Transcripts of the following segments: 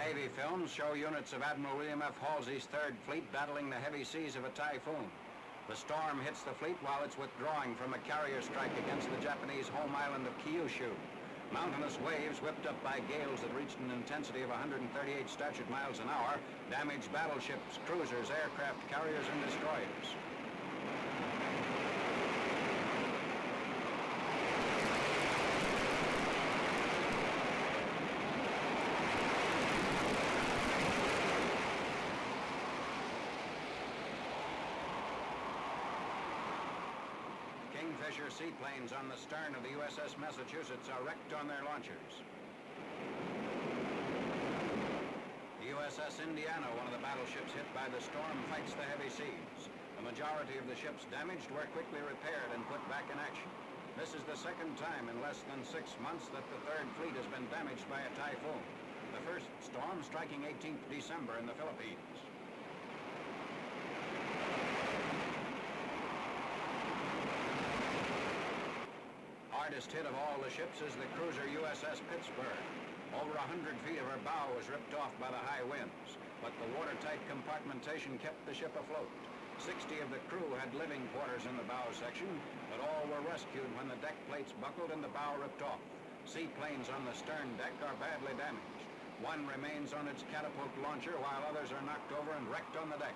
Navy films show units of Admiral William F. Halsey's Third Fleet battling the heavy seas of a typhoon. The storm hits the fleet while it's withdrawing from a carrier strike against the Japanese home island of Kyushu. Mountainous waves whipped up by gales that reached an intensity of 138 statute miles an hour damaged battleships, cruisers, aircraft carriers, and destroyers. Kingfisher seaplanes on the stern of the USS Massachusetts are wrecked on their launchers. The USS Indiana, one of the battleships hit by the storm, fights the heavy seas. The majority of the ships damaged were quickly repaired and put back in action. This is the second time in less than 6 months that the Third Fleet has been damaged by a typhoon. The first storm striking 18th December in the Philippines. Hardest hit of all the ships is the cruiser USS Pittsburgh. Over 100 feet of her bow was ripped off by the high winds, but the watertight compartmentation kept the ship afloat. 60 of the crew had living quarters in the bow section, but all were rescued when the deck plates buckled and the bow ripped off. Seaplanes on the stern deck are badly damaged. One remains on its catapult launcher while others are knocked over and wrecked on the deck.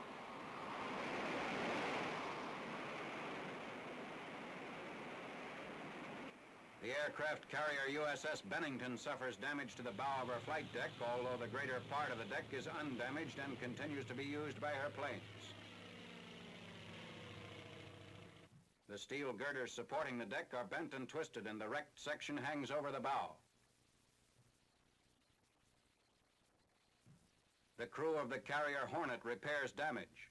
The aircraft carrier USS Bennington suffers damage to the bow of her flight deck, although the greater part of the deck is undamaged and continues to be used by her planes. The steel girders supporting the deck are bent and twisted, and the wrecked section hangs over the bow. The crew of the carrier Hornet repairs damage.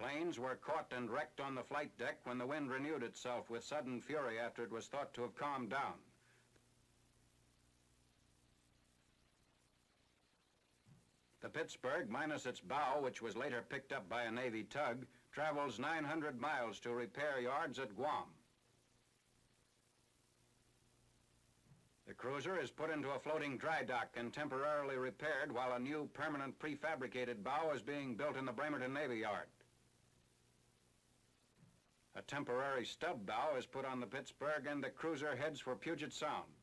Planes were caught and wrecked on the flight deck when the wind renewed itself with sudden fury after it was thought to have calmed down. The Pittsburgh, minus its bow, which was later picked up by a Navy tug, travels 900 miles to repair yards at Guam. The cruiser is put into a floating dry dock and temporarily repaired while a new permanent prefabricated bow is being built in the Bremerton Navy Yard. A temporary stub bow is put on the Pittsburgh and the cruiser heads for Puget Sound.